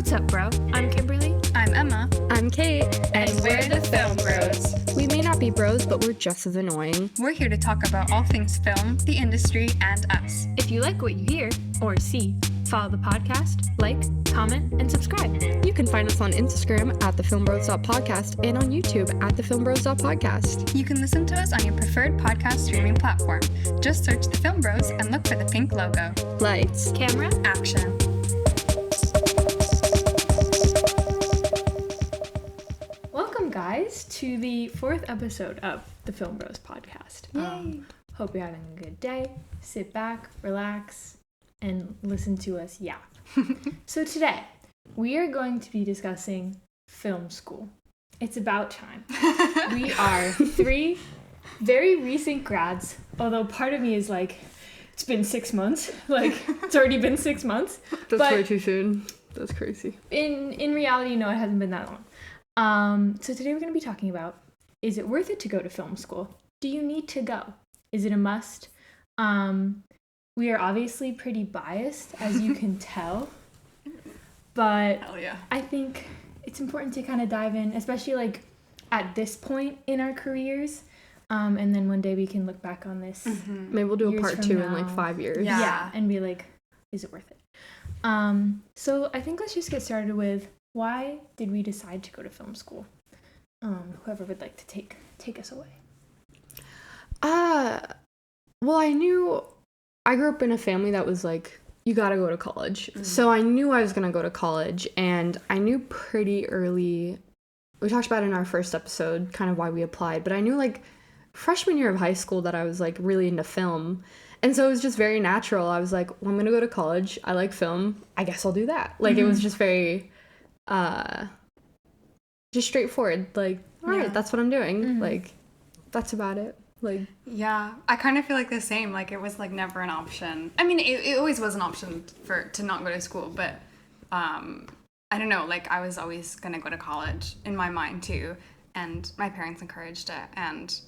What's up, bro? I'm Kimberly. I'm Emma. I'm Kate. And we're the Film Bros. We may not be bros, but we're just as annoying. We're here to talk about all things film, the industry, and us. If you like what you hear or see, follow the podcast, like, comment, and subscribe. You can find us on Instagram at thefilmbros.podcast and on YouTube at thefilmbros.podcast. You can listen to us on your preferred podcast streaming platform. Just search The Film Bros and look for the pink logo. Lights. Camera. Action. Welcome, guys, to the fourth episode of the Film Bros podcast. Yay. Hope you're having a good day. Sit back, relax, and listen to us yap. So today, we are going to be discussing film school. It's about time. We are three very recent grads, although part of me is like, it's been 6 months. Like, it's already been 6 months. That's But way too soon. That's crazy. In reality, no, it hasn't been that long. So today we're going to be talking about, is it worth it to go to film school? Do you need to go? Is it a must? We are obviously pretty biased, as you can tell, but Hell yeah. I think it's important to kind of dive in, especially like at this point in our careers, and then one day we can look back on this. Maybe we'll do a Years part from 2 in now. like 5 years. Yeah. And be like, is it worth it? So I think let's just get started with, why did we decide to go to film school? Whoever would like to take us away. Well, I grew up in a family that was like, you gotta go to college. So I knew I was gonna go to college, and I knew pretty early, we talked about it in our first episode, kind of why we applied, but I knew like freshman year of high school that I was like really into film. And so it was just very natural. I was like, well, I'm gonna go to college. I like film. I guess I'll do that. Like, it was just very, just straightforward. Like, all right, that's what I'm doing. Like, that's about it. Like, Yeah, I kind of feel like the same. Like, it was like never an option. I mean, it always was an option to not go to school, but I don't know. Like, I was always gonna go to college in my mind too, and my parents encouraged it. And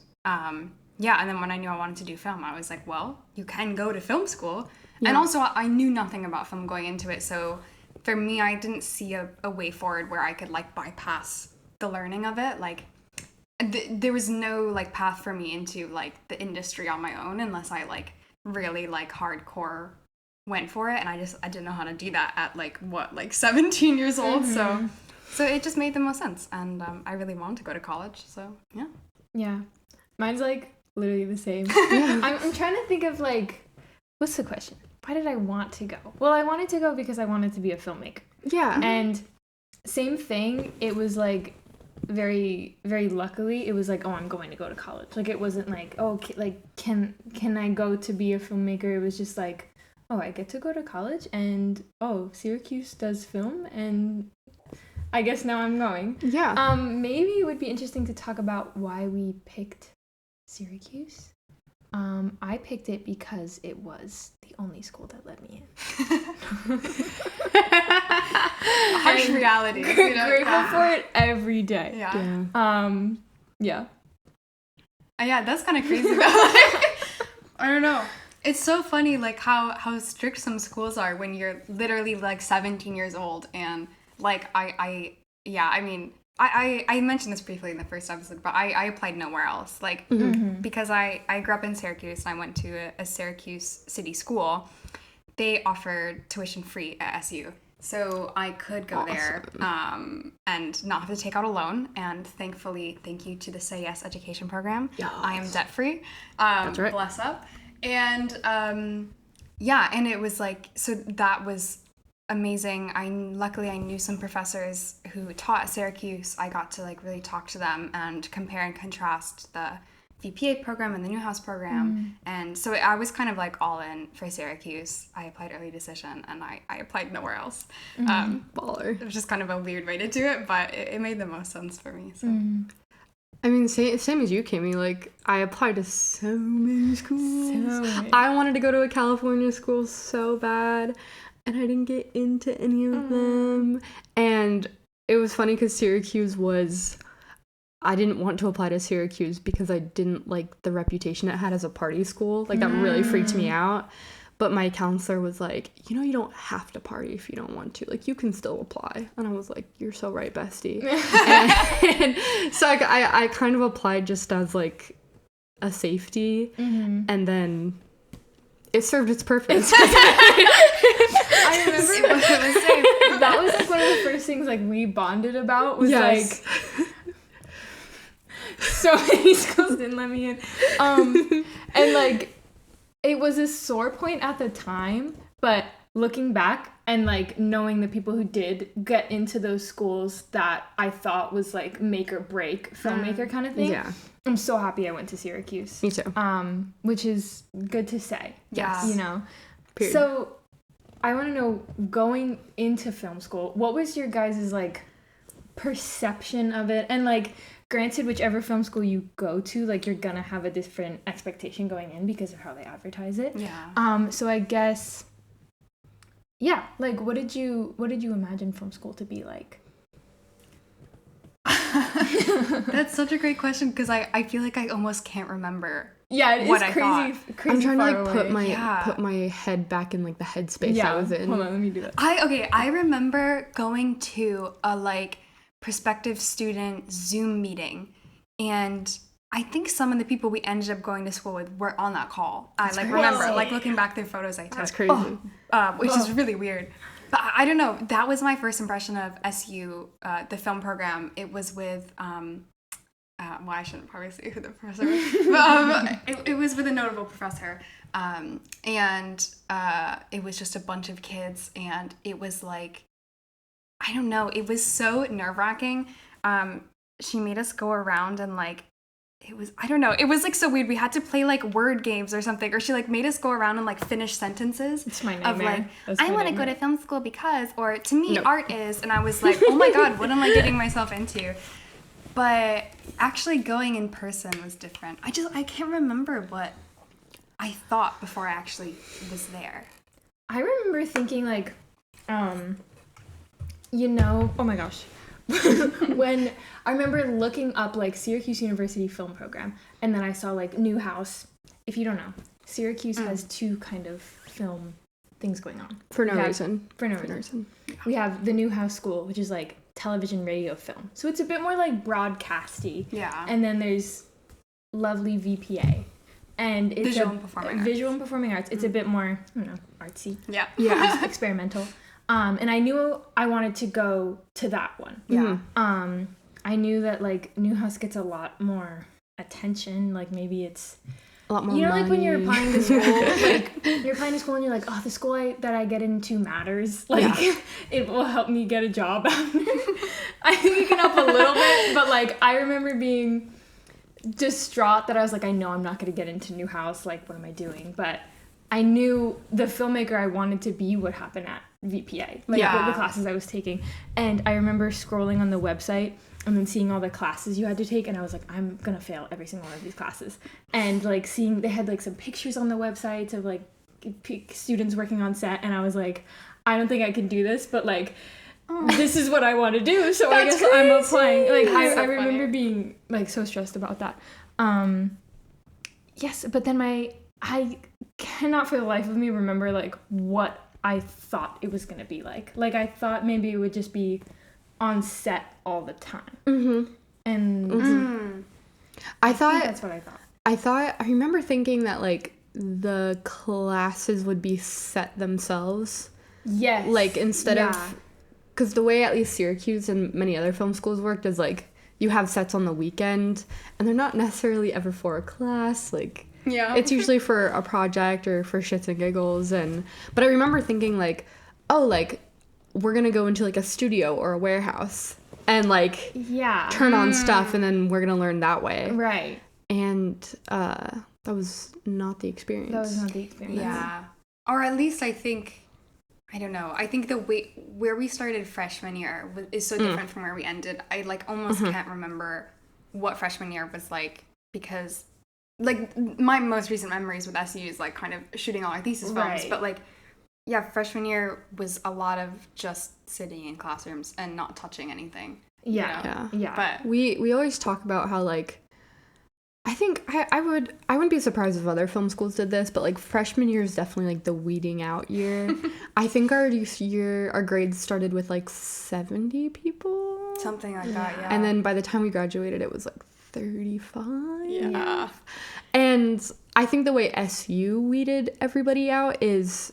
yeah, and then when I knew I wanted to do film, I was like, well, you can go to film school. Yeah. And also, I knew nothing about film going into it, so for me, I didn't see a way forward where I could like bypass the learning of it. Like, there was no like path for me into like the industry on my own unless I like really like hardcore went for it, and I didn't know how to do that at like 17 years old. So it just made the most sense, and I really wanted to go to college. So Yeah, mine's like literally the same. I'm trying to think of like, what's the question? Why did I want to go? Well, I wanted to go because I wanted to be a filmmaker. yeah. And same thing, it was like very, very luckily, it was like, oh, I'm going to go to college. Like, it wasn't like, oh, can I go to be a filmmaker? It was just like, oh, I get to go to college, and oh, Syracuse does film, and I guess now I'm going. Yeah. Maybe it would be interesting to talk about why we picked Syracuse. I picked it because it was the only school that let me in. harsh reality. You know? Grateful for it every day. Yeah. Yeah. Yeah, that's kind of crazy though. Like, I don't know. It's so funny like how strict some schools are when you're literally like 17 years old, and like I mentioned this briefly in the first episode, but I applied nowhere else. Like, because I grew up in Syracuse and I went to a Syracuse city school. They offered tuition free at SU. So I could go there and not have to take out a loan. And thankfully, thank you to the Say Yes education program. Yes. I am debt free. That's right. Bless up. And and it was like, so that was amazing. Luckily I knew some professors who taught at Syracuse. I got to like really talk to them and compare and contrast the VPA program and the Newhouse program. And so I was kind of like all in for Syracuse. I applied early decision, and I applied nowhere else. Baller. It was just kind of a weird way to do it, but it made the most sense for me. So. I mean, same as you, Kimmy. Like, I applied to so many schools. So many. I wanted to go to a California school so bad, and I didn't get into any of them. And it was funny because Syracuse was... I didn't want to apply to Syracuse because I didn't like the reputation it had as a party school. Like, that really freaked me out. But my counselor was like, you don't have to party if you don't want to. Like, you can still apply. And I was like, you're so right, bestie. and so I kind of applied just as, like, a safety. Mm-hmm. And then it served its purpose. I remember that was, like, one of the first things, like, we bonded about was, like, so many schools didn't let me in. And, like, it was a sore point at the time, but looking back and, like, knowing the people who did get into those schools that I thought was, like, make or break filmmaker kind of thing. Yeah. I'm so happy I went to Syracuse. Me too. Which is good to say. Yes. You know? Period. So, I want to know, going into film school, what was your guys' like, perception of it? And, like, granted, whichever film school you go to, like, you're gonna have a different expectation going in because of how they advertise it. Yeah. So I guess, yeah, like, what did you imagine film school to be like? That's such a great question because I feel like I almost can't remember. Yeah, it what is I crazy. thought. Crazy I'm trying to, far like, away. put my head back in, like, the headspace I was in. Hold on, let me do that. I remember going to a, like, prospective student Zoom meeting, and I think some of the people we ended up going to school with were on that call. I, like, remember, like, looking back through photos I took. That's crazy. Which is really weird. But I don't know. That was my first impression of SU, the film program. It was with, well, I shouldn't probably say who the professor was. But, it was with a notable professor. And it was just a bunch of kids. And it was like, I don't know. It was so nerve-wracking. She made us go around and, like, it was, I don't know. It was, like, so weird. We had to play, like, word games or something. Or she, like, made us go around and, like, finish sentences. It's my Of, nightmare. like, I want to go to film school because, or to me, No. art is. And I was like, oh, my God, what am I getting myself into? But actually going in person was different. I can't remember what I thought before I actually was there. I remember thinking, like, you know, oh my gosh. When I remember looking up, like, Syracuse University film program, and then I saw, like, Newhouse. If you don't know, Syracuse has two kind of film things going on. For no We have- reason. For no reason. We have the Newhouse School, which is, like, television, radio, film. So it's a bit more, like, broadcasty. Yeah. And then there's lovely VPA. And it's Visual and Performing Arts. Visual and Performing Arts. It's a bit more, I don't know, artsy. Yeah. Yeah. Experimental. And I knew I wanted to go to that one. Yeah. I knew that, like, Newhouse gets a lot more attention. Like, maybe it's, A lot more you know, money. like, when you're applying to school, like, you're applying to school and you're like, oh, the school that I get into matters. Like, it will help me get a job. I think it can help a little bit, but, like, I remember being distraught that I was like, I know I'm not going to get into Newhouse. Like, what am I doing? But I knew the filmmaker I wanted to be would happen at VPA, like, the classes I was taking. And I remember scrolling on the website and then seeing all the classes you had to take, and I was like, I'm gonna fail every single one of these classes. And, like, seeing they had, like, some pictures on the website of, like, students working on set, and I was like, I don't think I can do this, but, like, this is what I want to do, so I guess I'm applying. Like, I remember being, like, so stressed about that. Yes, but then I cannot for the life of me remember, like, what I thought it was gonna be like. Like, I thought maybe it would just be on set all the time. Mm-hmm. And I thought that's what I thought. I remember thinking that, like, the classes would be set themselves. Yes. Like, instead of, because the way at least Syracuse and many other film schools worked is, like, you have sets on the weekend, and they're not necessarily ever for a class. Like, Yeah. it's usually for a project or for shits and giggles. But I remember thinking, like, oh, like, we're gonna go into, like, a studio or a warehouse and, like, turn on stuff, and then we're gonna learn that way. Right. And that was not the experience. That was not the experience. Yeah. Or at least I think, I don't know. I think the way where we started freshman year is so different from where we ended. I, like, almost can't remember what freshman year was like, because, like, my most recent memories with SU is, like, kind of shooting all our thesis films. Right. But, like, yeah, freshman year was a lot of just sitting in classrooms and not touching anything. Yeah. You know? Yeah. But We always talk about how, like, I I think I wouldn't be surprised if other film schools did this, but like freshman year is definitely like the weeding out year. I think our grades started with like 70 people. Something like that, yeah. And then by the time we graduated, it was like 35. Yeah. And I think the way SU weeded everybody out is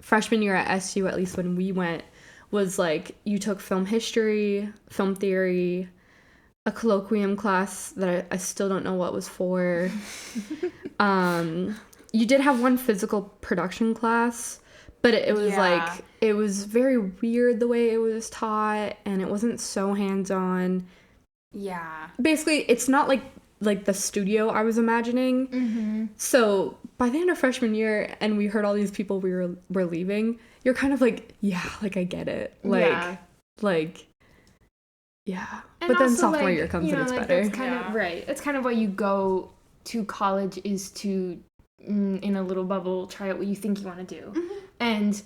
freshman year at SU, at least when we went, was like you took film history, film theory, a colloquium class that I still don't know what was for. You did have one physical production class, but it was like, it was very weird the way it was taught, and it wasn't so hands-on. Yeah. Basically, it's not like the studio I was imagining. Mm-hmm. So by the end of freshman year, and we heard all these people were leaving, you're kind of like, yeah, like I get it. Yeah. And but then also, sophomore like, year comes and it's like, better. That's kind of right. That's kind of why you go to college, is to, in a little bubble, try out what you think you want to do. Mm-hmm. And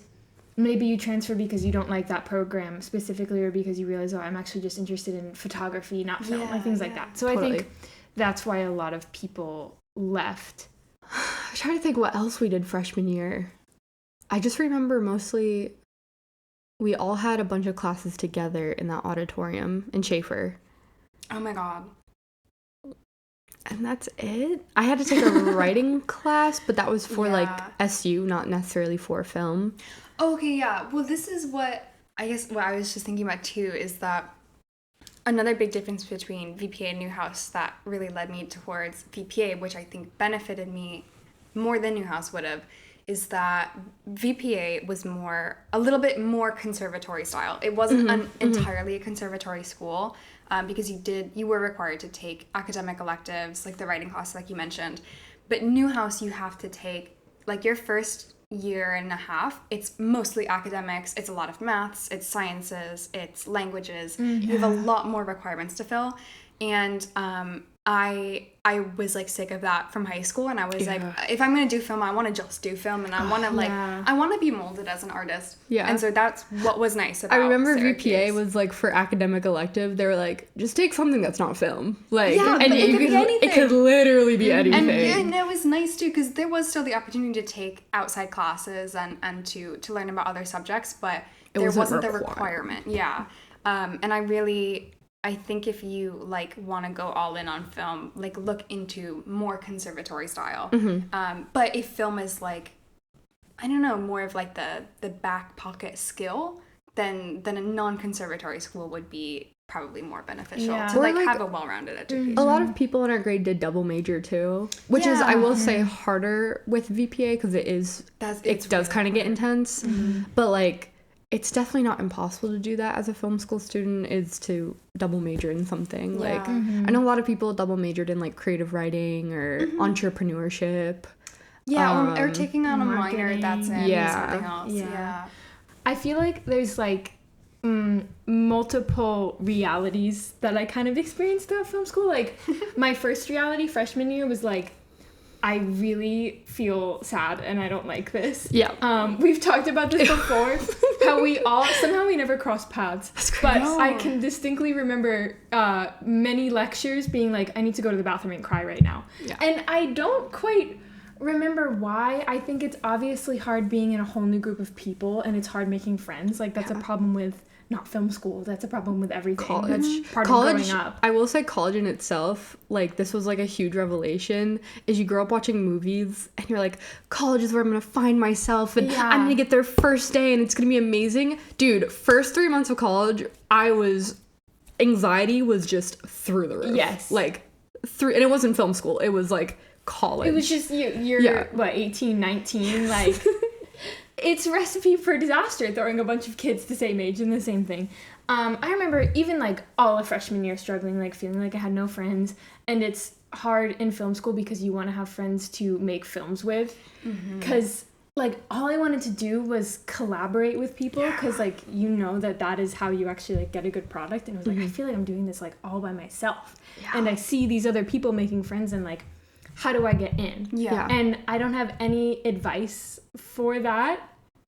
maybe you transfer because you don't like that program specifically, or because you realize, oh, I'm actually just interested in photography, not film, like things like that. So totally. I think that's why a lot of people left. I'm trying to think what else we did freshman year. I just remember mostly we all had a bunch of classes together in that auditorium in Schaefer. Oh my god. And that's it. I had to take a writing class, but that was for like SU, not necessarily for film. Okay, yeah. Well, this is what I was just thinking about too, is that another big difference between VPA and Newhouse that really led me towards VPA, which I think benefited me more than Newhouse would have, is that VPA was a little bit more conservatory style. It wasn't entirely a conservatory school, because you were required to take academic electives, like the writing class, like you mentioned. But Newhouse, you have to take, like, your first year and a half, it's mostly academics. It's a lot of maths, it's sciences, it's languages. Mm-hmm. You have a lot more requirements to fill. And I was like sick of that from high school, and I was like, if I'm gonna do film, I want to just do film, and I want to I want to be molded as an artist. Yeah. And so that's what was nice about. I remember Syracuse. VPA was like, for academic elective, they were like, just take something that's not film, like, and it could literally be anything. And it was nice too, because there was still the opportunity to take outside classes and to learn about other subjects, but there wasn't the requirement. Yeah. And I think if you like want to go all in on film, like look into more conservatory style. Mm-hmm. But if film is like, I don't know, more of like the back pocket skill, then a non-conservatory school would be probably more beneficial to like have a well-rounded education. A lot of people in our grade did double major too, which is, I will say, harder with VPA because it does kind of get intense. Mm-hmm. But like, it's definitely not impossible to do that as a film school student, is to double major in something. Yeah. Like, I know a lot of people double majored in like creative writing or entrepreneurship. Yeah, or taking on a minor that's in something else. Yeah. I feel like there's like multiple realities that I kind of experienced throughout film school. Like, my first reality freshman year was like, I really feel sad and I don't like this. Yeah. We've talked about this before, how we never crossed paths. But I can distinctly remember many lectures being like, I need to go to the bathroom and cry right now. Yeah. And I don't quite remember why. I think it's obviously hard being in a whole new group of people, and it's hard making friends. Like, that's a problem with not film school. That's a problem with everything. College. That's part of growing up. I will say college in itself, like, this was like a huge revelation, is you grow up watching movies and you're like, college is where I'm going to find myself, and I'm going to get there first day and it's going to be amazing. Dude, first 3 months of college, anxiety was just through the roof. Yes. Like, and it wasn't film school. It was like college. It was just, you're what, 18, 19, like... It's a recipe for disaster, throwing a bunch of kids the same age in the same thing. I remember even like all of freshman year struggling, like feeling like I had no friends. And it's hard in film school because you want to have friends to make films with. Because like all I wanted to do was collaborate with people, because like you know that is how you actually like get a good product. And it was like, I feel like I'm doing this like all by myself. Yeah. And I see these other people making friends, and like, how do I get in? Yeah. And I don't have any advice for that.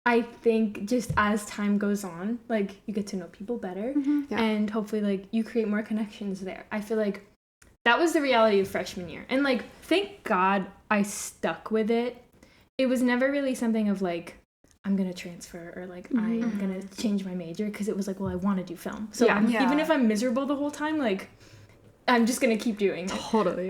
I think just as time goes on, like, you get to know people better, and hopefully like you create more connections there. I feel like that was the reality of freshman year. And like, thank God I stuck with it. It was never really something of like, I'm going to transfer or like, I'm going to change my major, because it was like, well, I want to do film. So even if I'm miserable the whole time, like, I'm just going to keep doing it. Totally.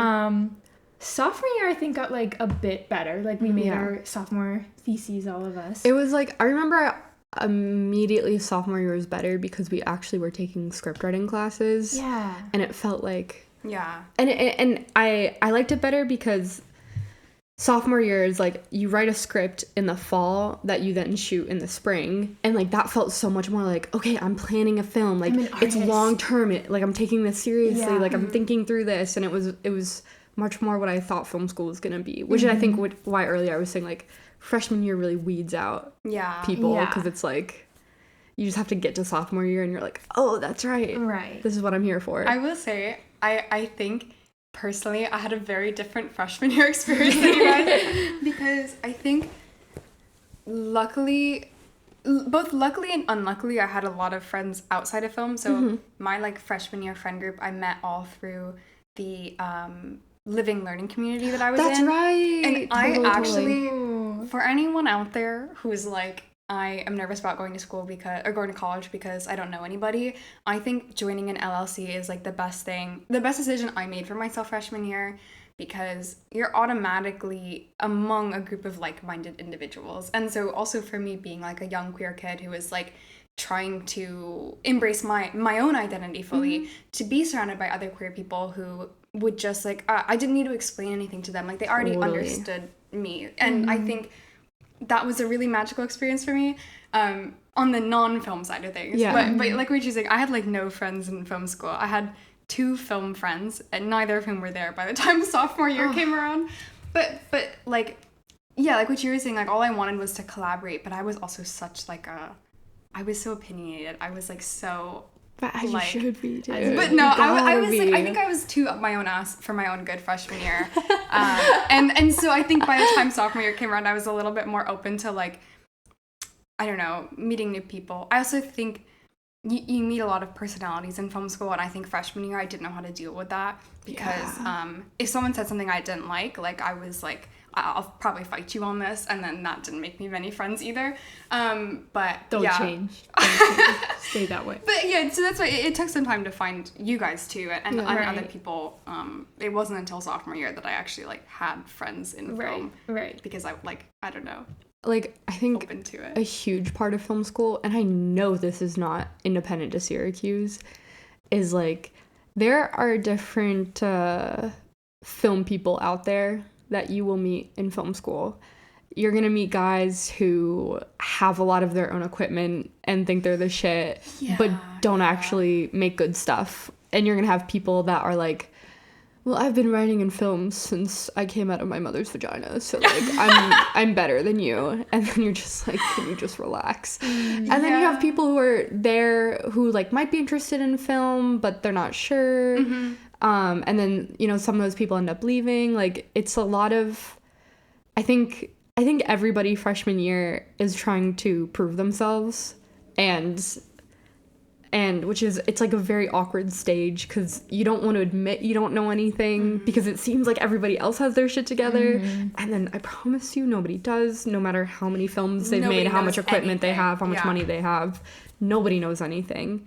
Sophomore year, I think, got like a bit better. Like, we made our sophomore theses, all of us. It was like, I remember immediately sophomore year was better because we actually were taking script writing classes. Yeah. And it felt like... Yeah. And I liked it better because sophomore year is like, you write a script in the fall that you then shoot in the spring. And like, that felt so much more like, okay, I'm planning a film. Like, it's long term. Like, I'm taking this seriously. Yeah. Like, I'm thinking through this. And it was much more what I thought film school was going to be. Which I think why earlier I was saying, like, freshman year really weeds out people. Because it's like, you just have to get to sophomore year and you're like, oh, that's right. Right. This is what I'm here for. I will say, I think personally I had a very different freshman year experience than you guys, because I think both luckily and unluckily, I had a lot of friends outside of film. So my like freshman year friend group, I met all through the living learning community that I was in. That's right. And I actually, for anyone out there who's like, I am nervous about going to college because I don't know anybody, I think joining an LLC is like the best decision I made for myself freshman year, because you're automatically among a group of like-minded individuals. And so also for me, being like a young queer kid who is like trying to embrace my own identity fully, to be surrounded by other queer people who would just like, I didn't need to explain anything to them. Like, they already understood me. And I think that was a really magical experience for me, on the non-film side of things. Yeah. But like we were saying, I had like no friends in film school. I had 2 film friends, and neither of whom were there by the time sophomore year came around. But like, yeah, like what you were saying, like all I wanted was to collaborate. But I was also such like I was so opinionated. I was like so. But as like, you should be, dude. But no, I was like, I think I was too up my own ass for my own good freshman year. And so I think by the time sophomore year came around, I was a little bit more open to like, I don't know, meeting new people. I also think you meet a lot of personalities in film school, and I think freshman year I didn't know how to deal with that, because if someone said something I didn't like I was like, I'll probably fight you on this, and then that didn't make me many friends either. But Don't change. Stay that way. But yeah, so that's why it took some time to find you guys too, and other people. It wasn't until sophomore year that I actually like had friends in film, right? Because I don't know. Like, I think open to it. A huge part of film school, and I know this is not independent to Syracuse, is like, there are different film people out there that you will meet in film school. You're gonna meet guys who have a lot of their own equipment and think they're the shit, but don't actually make good stuff. And you're gonna have people that are like, well, I've been writing in film since I came out of my mother's vagina, so like I'm better than you. And then you're just like, can you just relax? And then you have people who are there who like might be interested in film, but they're not sure. And then, you know, some of those people end up leaving. Like, it's a lot of, I think everybody freshman year is trying to prove themselves, and which is, it's like a very awkward stage, because you don't want to admit you don't know anything, because it seems like everybody else has their shit together, and then I promise you nobody does. No matter how many films they've made, how much equipment they have, how much money they have, nobody knows anything.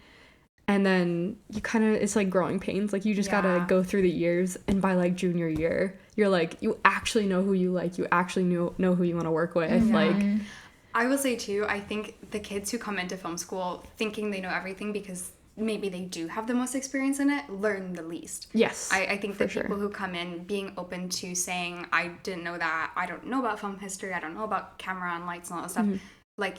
And then you kind of, it's like growing pains. Like, you just gotta go through the years, and by like junior year, you're like, you actually know who you like, you actually know who you want to work with. Like, I will say too, I think the kids who come into film school thinking they know everything because maybe they do have the most experience in it, learn the least. Yes, I think the people who come in being open to saying, I didn't know that, I don't know about film history, I don't know about camera and lights and all that stuff, like,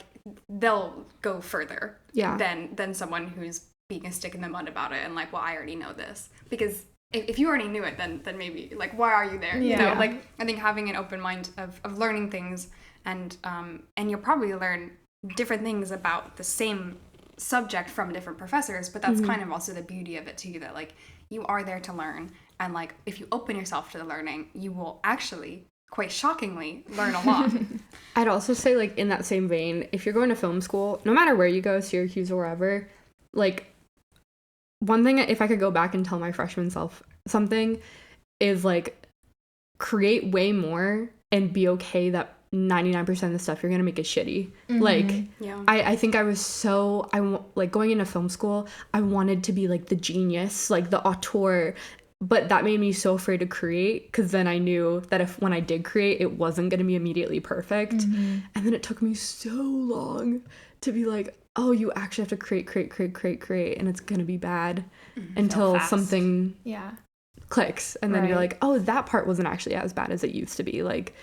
they'll go further than someone who's being a stick in the mud about it and like, well, I already know this. Because if you already knew it, then maybe, like, why are you there? You know, like, I think having an open mind of learning things, and you'll probably learn different things about the same subject from different professors, but that's kind of also the beauty of it too, that like, you are there to learn, and like, if you open yourself to the learning, you will actually, quite shockingly, learn a lot. I'd also say, like, in that same vein, if you're going to film school, no matter where you go, Syracuse or wherever, like, one thing, if I could go back and tell my freshman self something is like create way more and be okay that 99% of the stuff you're gonna make is shitty. Like I think I was so like going into film school, I wanted to be like the genius, like the auteur, but that made me so afraid to create, because then I knew that if when I did create, it wasn't gonna be immediately perfect. And then it took me so long to be like, oh, you actually have to create, and it's gonna be bad until something clicks, and then you're like, oh, that part wasn't actually as bad as it used to be. Like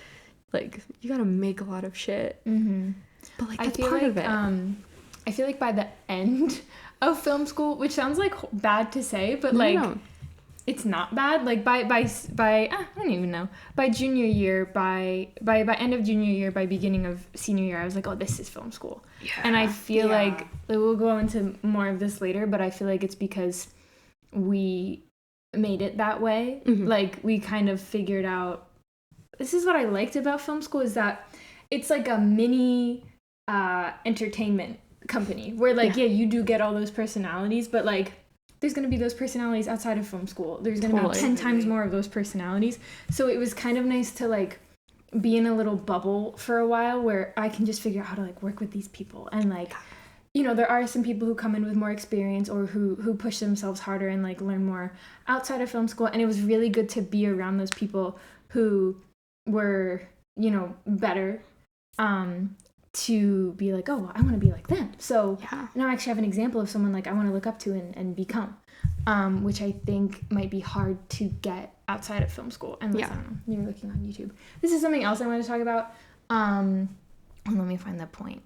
you gotta make a lot of shit, but like that's part of it. I feel like by the end of film school, which sounds like bad to say, but it's not bad. Like by I don't even know, by junior year, by end of junior year, by beginning of senior year, I was like, oh, this is film school. And I feel like we'll go into more of this later, but I feel like it's because we made it that way. Like we kind of figured out, this is what I liked about film school, is that it's like a mini entertainment company where like you do get all those personalities, but like there's going to be those personalities outside of film school. There's going to be 10 times more of those personalities. So it was kind of nice to like be in a little bubble for a while where I can just figure out how to like work with these people. And like, you know, there are some people who come in with more experience or who push themselves harder and like learn more outside of film school. And it was really good to be around those people who were, you know, better, to be like, oh, I want to be like them. So now I actually have an example of someone like I want to look up to and become, which I think might be hard to get outside of film school unless you're looking on YouTube. This is something else I want to talk about. Let me find that point.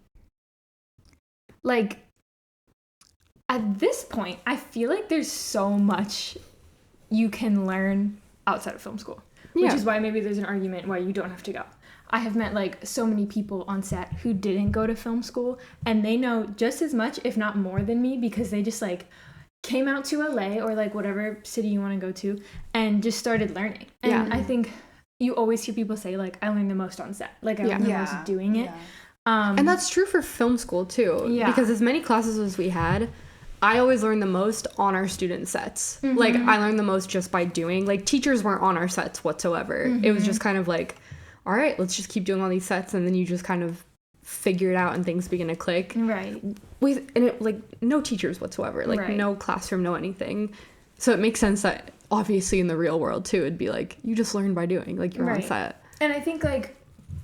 Like at this point, I feel like there's so much you can learn outside of film school, which is why maybe there's an argument why you don't have to go. I have met like so many people on set who didn't go to film school, and they know just as much, if not more than me, because they just like came out to LA or like whatever city you want to go to and just started learning. And I think you always hear people say like, I learned the most on set. Like I learned the most doing it. And that's true for film school too, because as many classes as we had, I always learned the most on our student sets. Like I learned the most just by doing. Like teachers weren't on our sets whatsoever. It was just kind of like, all right, let's just keep doing all these sets, and then you just kind of figure it out and things begin to click. Right. And it like no teachers whatsoever, like no classroom, no anything. So it makes sense that obviously in the real world too, it'd be like you just learn by doing, like you're on set. And I think like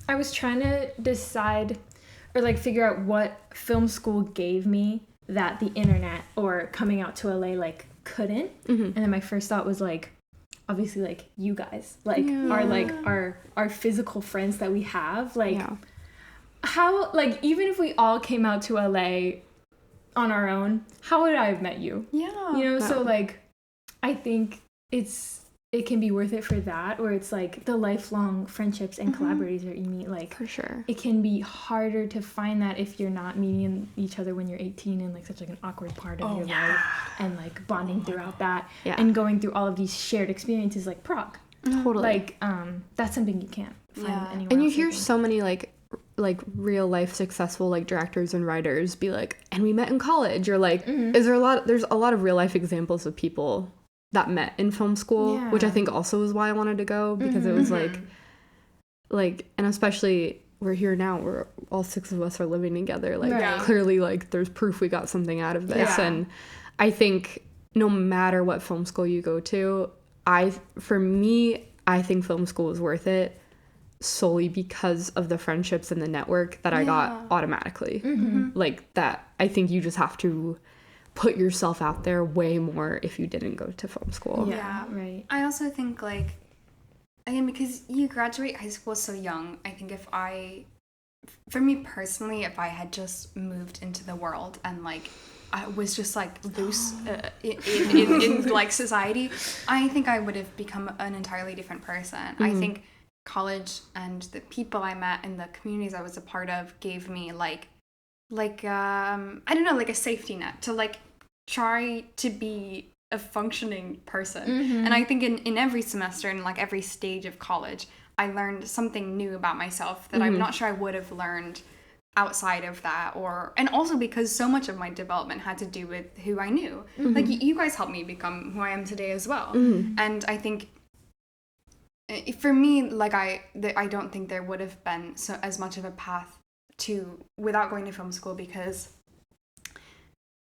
I was trying to decide or like figure out what film school gave me that the internet or coming out to LA like couldn't. And then my first thought was like, obviously like you guys like are like our physical friends that we have, like how, like even if we all came out to LA on our own, how would I have met you? You know, so like I think it can be worth it for that, or it's like the lifelong friendships and collaborators that you meet, like for sure it can be harder to find that if you're not meeting each other when you're 18 and like such like an awkward part of your life, and like bonding throughout that and going through all of these shared experiences like Prague. Like that's something you can't find anywhere and you else, hear so many like real life successful like directors and writers be like, and we met in college, or like there's a lot of real life examples of people that met in film school, which I think also is why I wanted to go, because it was like, and especially we're here now, we're all 6 of us are living together, like clearly like there's proof we got something out of this. And I think no matter what film school you go to, for me, I think film school is worth it solely because of the friendships and the network that I got automatically. Like that, I think you just have to put yourself out there way more if you didn't go to film school. I also think like, again, because you graduate high school so young, I think for me personally, if I had just moved into the world and like I was just like loose in like society, I think I would have become an entirely different person. I think college and the people I met and the communities I was a part of gave me like I don't know, like a safety net to like try to be a functioning person. And I think in every semester and like every stage of college, I learned something new about myself that I'm not sure I would have learned outside of that, and also because so much of my development had to do with who I knew. Like you guys helped me become who I am today as well. And I think for me, like I don't think there would have been as much of a path without going to film school, because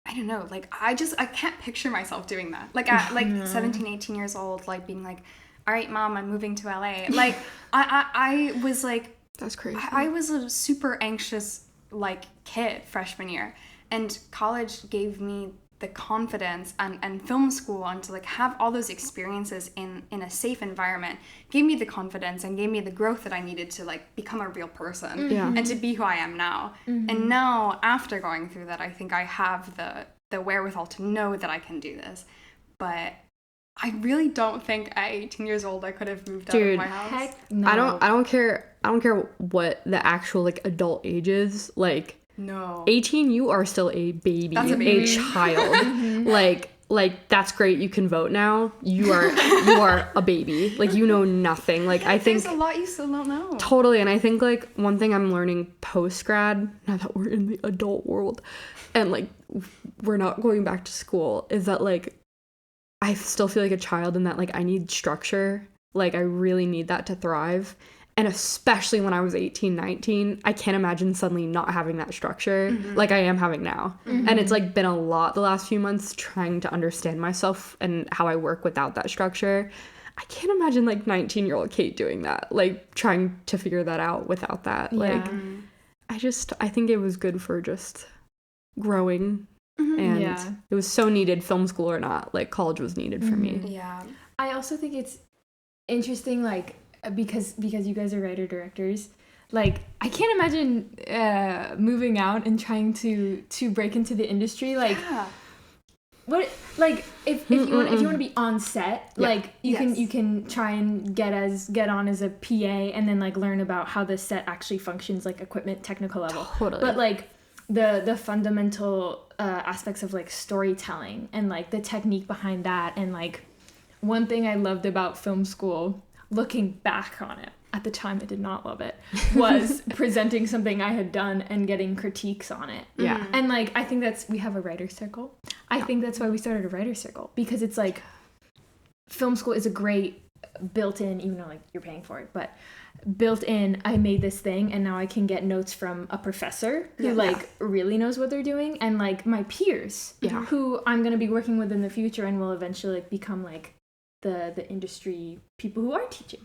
I don't know, like I can't picture myself doing that. Like at 17, 18 years old, like being like, all right, mom, I'm moving to LA. Like I was like, that's crazy. I was a super anxious like kid freshman year, and college gave me the confidence, and film school, and to like have all those experiences in a safe environment gave me the confidence and gave me the growth that I needed to like become a real person and to be who I am now. And now after going through that, I think I have the wherewithal to know that I can do this. But I really don't think at 18 years old I could have moved out of my house. Heck no. I don't care what the actual like adult age is. Like, no. 18, you are still a baby. That's a baby. A child. Like that's great, you can vote now. You are a baby. Like, you know nothing. Like, I think there's a lot you still don't know. Totally. And I think like one thing I'm learning post grad, now that we're in the adult world and like we're not going back to school, is that like I still feel like a child in that like I need structure. Like, I really need that to thrive. And especially when I was 18, 19, I can't imagine suddenly not having that structure like I am having now. And it's like been a lot the last few months trying to understand myself and how I work without that structure. I can't imagine like 19-year-old Kate doing that, like trying to figure that out without that. Like, I think it was good for just growing. And it was so needed, film school or not. Like, college was needed for me. Yeah. I also think it's interesting, like, because you guys are writer-directors, like, I can't imagine moving out and trying to break into the industry. Like, what, like, if you want to be on set, like, you can try and get on as a PA and then like learn about how the set actually functions, like equipment, technical level. Totally. But like the fundamental aspects of like storytelling and like the technique behind that, and like one thing I loved about film school, looking back on it, at the time I did not love it, was presenting something I had done and getting critiques on it. Yeah. And like, I think we have a writer's circle. I think that's why we started a writer's circle, because it's like, film school is a great built-in, even though like you're paying for it, but built-in, I made this thing and now I can get notes from a professor who really knows what they're doing, and like my peers who I'm going to be working with in the future and will eventually like become like the industry people who are teaching.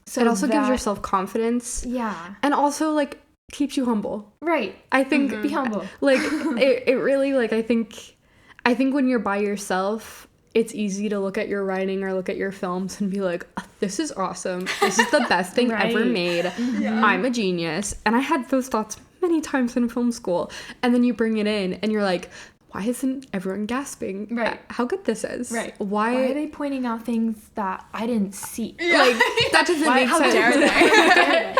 So it also gives yourself confidence. And also like keeps you humble. Right. I think be humble. Like it really, like, I think when you're by yourself, it's easy to look at your writing or look at your films and be like, this is awesome. This is the best thing ever made. I'm a genius. And I had those thoughts many times in film school. And then you bring it in and you're like, why isn't everyone gasping at how good this is? Why are they pointing out things that I didn't see? Like, that doesn't make how sense. dare they?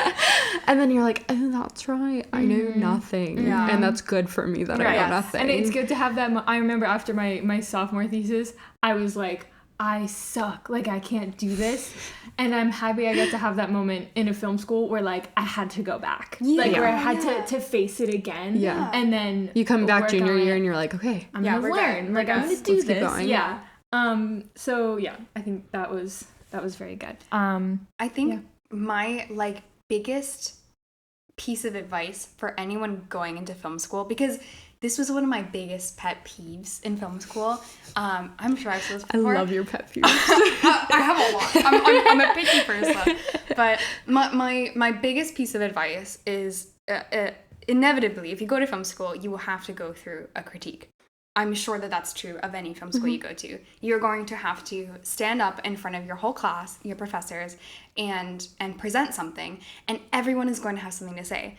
And then you're like, oh, that's right. I know nothing. And that's good for me that I know nothing. And it's good to have that. I remember after my sophomore thesis, I was like, I suck. Like, I can't do this. And I'm happy I get to have that moment in a film school where, like, I had to go back. Like, where I had to face it again. And then you come back junior year and you're like, okay. I'm going to learn. Like, I'm going to do Let's this. Keep going. So, yeah, I think that was very good. I think my, like, biggest piece of advice for anyone going into film school, because this was one of my biggest pet peeves in film school. I'm sure I've said this before. I love your pet peeves. I have a lot. I'm a picky person. But my biggest piece of advice is inevitably, if you go to film school, you will have to go through a critique. I'm sure that that's true of any film school you go to. You're going to have to stand up in front of your whole class, your professors, and present something, and everyone is going to have something to say.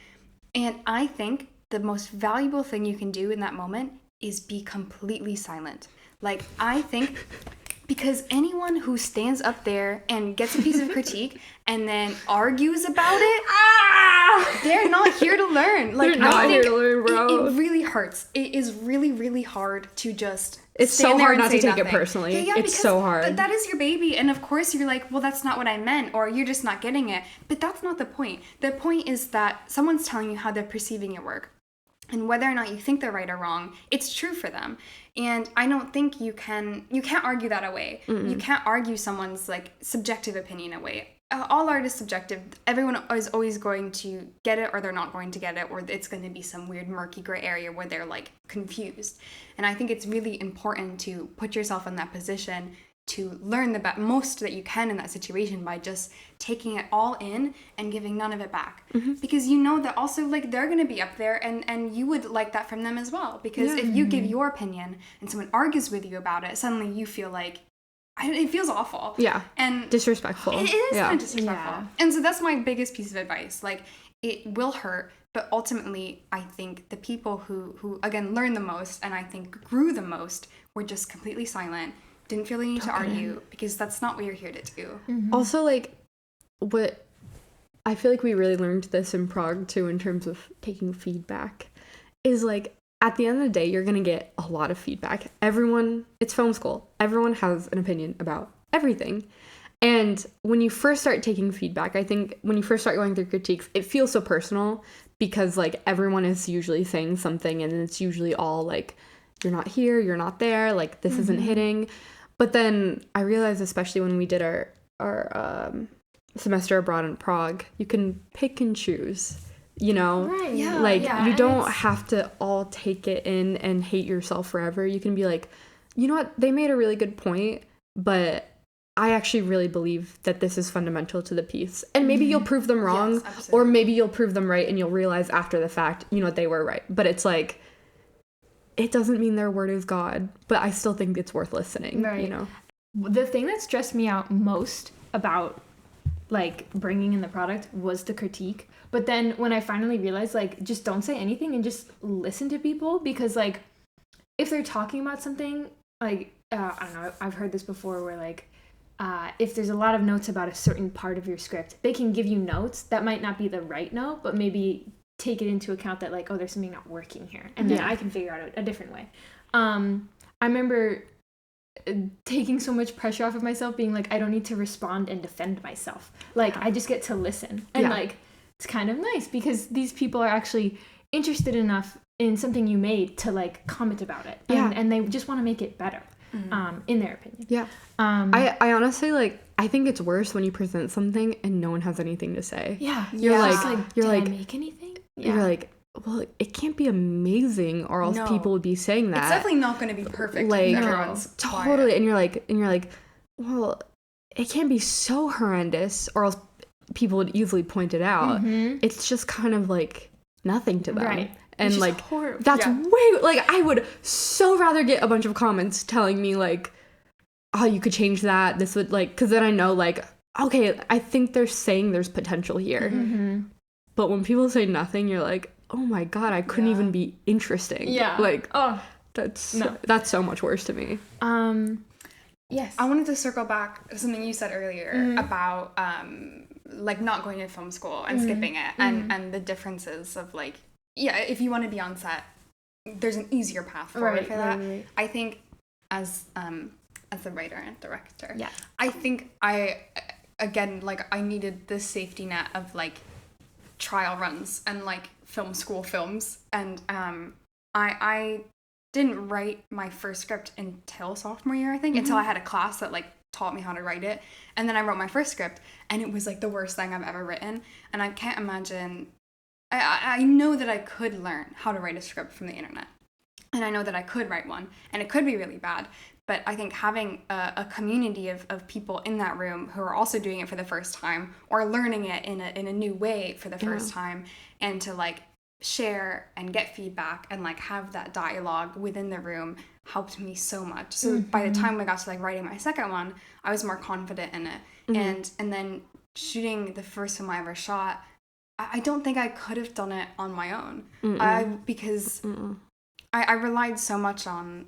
And I think the most valuable thing you can do in that moment is be completely silent. Like, I think, because anyone who stands up there and gets a piece of critique and then argues about it, they're not here to learn. Like, they're not here to learn, bro. It really hurts parts, it is really, really hard to just It's stand so there hard and not say to take it nothing. personally. Yeah, It's because so hard. that is your baby, and of course you're like, well, that's not what I meant, or you're just not getting it. But that's not the point. The point is that someone's telling you how they're perceiving your work. And whether or not you think they're right or wrong, it's true for them. And I don't think you can't argue that away. You can't argue someone's like subjective opinion away. All art is subjective. Everyone is always going to get it or they're not going to get it, or it's going to be some weird murky gray area where they're like confused. And I think it's really important to put yourself in that position to learn the most that you can in that situation by just taking it all in and giving none of it back. Because you know that also like they're going to be up there and you would like that from them as well. Because if you give your opinion and someone argues with you about it, suddenly you feel like, it feels awful. Yeah. And disrespectful. It is kind of disrespectful. Yeah. And so that's my biggest piece of advice. Like, it will hurt, but ultimately, I think the people who again, learned the most and I think grew the most were just completely silent, didn't feel the need to argue, because that's not what you're here to do. Also, like, what I feel like we really learned this in Prague, too, in terms of taking feedback, is, like, at the end of the day, you're going to get a lot of feedback. It's film school. Everyone has an opinion about everything. And when you first start taking feedback, I think when you first start going through critiques, it feels so personal because, like, everyone is usually saying something and it's usually all, like, you're not here, you're not there, like, this isn't hitting. But then I realized, especially when we did our semester abroad in Prague, you can pick and choose, you know? Right. Yeah. Like, yeah, you and don't it's- have to all take it in and hate yourself forever. You can be like, you know what? They made a really good point, but I actually really believe that this is fundamental to the piece. And maybe you'll prove them wrong, Yes, or absolutely. maybe you'll prove them right and you'll realize after the fact, you know, they were right. But it's like, it doesn't mean their word is God, but I still think it's worth listening, Right. you know? The thing that stressed me out most about like bringing in the product was the critique. But then when I finally realized, like, just don't say anything and just listen to people, because like if they're talking about something, like I don't know, I've heard this before where like if there's a lot of notes about a certain part of your script, they can give you notes that might not be the right note, but maybe take it into account that like, oh, there's something not working here, and then I can figure out a different way. I remember taking so much pressure off of myself, being like, I don't need to respond and defend myself. Like, I just get to listen. And like, it's kind of nice because these people are actually interested enough in something you made to like comment about it. And they just want to make it better, in their opinion. Yeah. I honestly, like, I think it's worse when you present something and no one has anything to say. Yeah. You're Yeah. like, Did I make anything? Yeah. You're like, well, it can't be amazing, or else No. people would be saying that. It's definitely not going to be perfect. Like, if everyone's quiet. totally. And you're like, well, it can't be so horrendous, or else people would easily point it out. It's just kind of like nothing to them. Right. And It's just like, horrible. that's Yeah. way, like, I would so rather get a bunch of comments telling me like, oh, you could change that. This would, like, because then I know, like, okay, I think they're saying there's potential here. But when people say nothing, you're like, oh my God, I couldn't even be interesting. Yeah. Like, Oh. that's No. that's so much worse to me. Yes. I wanted to circle back to something you said earlier about like not going to film school and skipping it, and the differences of like, if you want to be on set, there's an easier path forward for that. Right. I think as a writer and director, Yeah. I think I needed this safety net of like trial runs and like film school films, and I didn't write my first script until sophomore year, I think, until I had a class that like taught me how to write it. And then I wrote my first script, and it was like the worst thing I've ever written. And I can't imagine, I know that I could learn how to write a script from the internet, and I know that I could write one, and it could be really bad. But I think having a community of people in that room who are also doing it for the first time, or learning it in a new way for the first time, and to like share and get feedback and like have that dialogue within the room helped me so much. So by the time I got to like writing my second one, I was more confident in it. And then shooting the first film I ever shot, I don't think I could have done it on my own. Because I relied so much on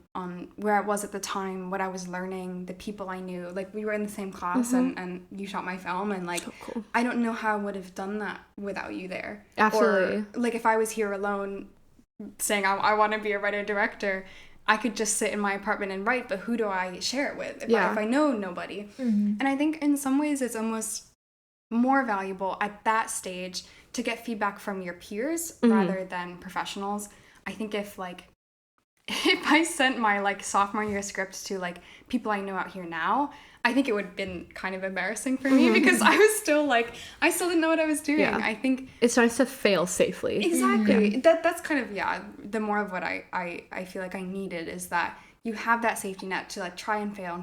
where I was at the time, what I was learning, the people I knew. Like, we were in the same class, and you shot my film, and like, So cool. I don't know how I would have done that without you there. Absolutely. Or like, if I was here alone saying I want to be a writer-director, I could just sit in my apartment and write, but who do I share it with if I know nobody? And I think in some ways it's almost more valuable at that stage to get feedback from your peers rather than professionals. I think if I sent my like sophomore year script to like people I know out here now, I think it would have been kind of embarrassing for me because I still didn't know what I was doing. Yeah. I think it's nice to fail safely. Exactly. That's kind of, the more of what I feel like I needed is that you have that safety net to like try and fail.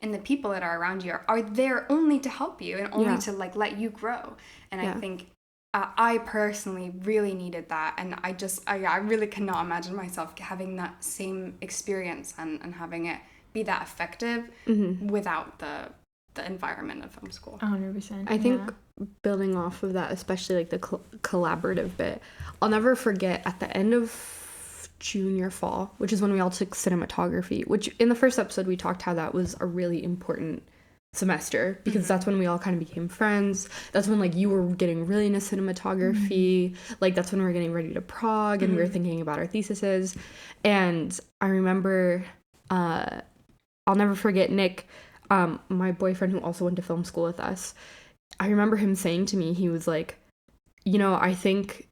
And the people that are around you are there only to help you and only to like let you grow. And I think I personally really needed that. And I really cannot imagine myself having that same experience and having it be that effective without the environment of film school. 100%. I think building off of that, especially like the collaborative bit, I'll never forget at the end of junior fall, which is when we all took cinematography, which in the first episode we talked how that was a really important semester because that's when we all kind of became friends. That's when like you were getting really into cinematography, like that's when we were getting ready to Prague and we were thinking about our theses. And I remember I'll never forget Nick, my boyfriend who also went to film school with us. I remember him saying to me, he was like, I think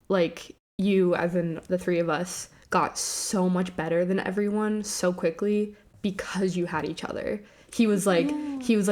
like you, as in the three of us, got so much better than everyone so quickly because you had each other. He was like,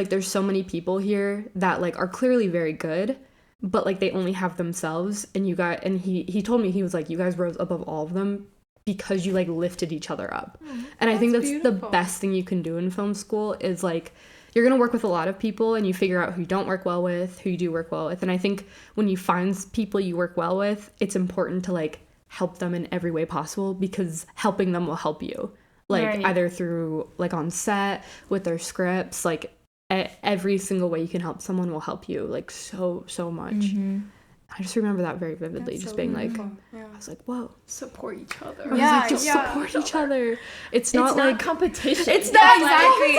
there's so many people here that like are clearly very good, but like they only have themselves. And he told me, he was like, you guys rose above all of them because you like lifted each other up. And I think that's beautiful. The best thing you can do in film school is like, you're going to work with a lot of people and you figure out who you don't work well with, who you do work well with. And I think when you find people you work well with, it's important to like help them in every way possible because helping them will help you. Like either through like on set with their scripts, like every single way you can help someone will help you like so much. I just remember that very vividly. That's just so being beautiful. Like, I was like, whoa, support each other. Support each other. It's not like competition. It's not exactly.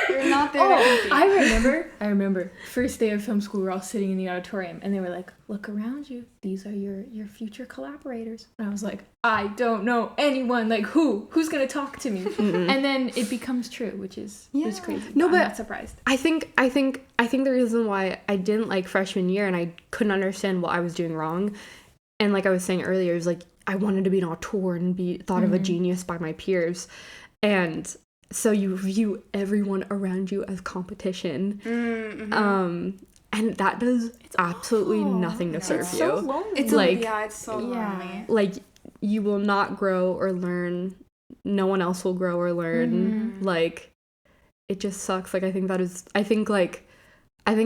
You're not there. I remember first day of film school. We're all sitting in the auditorium, and they were like, "Look around you. These are your future collaborators." And I was like, "I don't know anyone. Like who's gonna talk to me?" And then it becomes true, which is crazy. No, I'm but not surprised. I think the reason why I didn't like freshman year and I couldn't understand what I was doing wrong, and like I was saying earlier, is like I wanted to be an auteur and be thought of a genius by my peers, and so you view everyone around you as competition, and that does absolutely nothing to serve it's you. So lonely. It's so lonely. Like you will not grow or learn. No one else will grow or learn. Like it just sucks. Like I think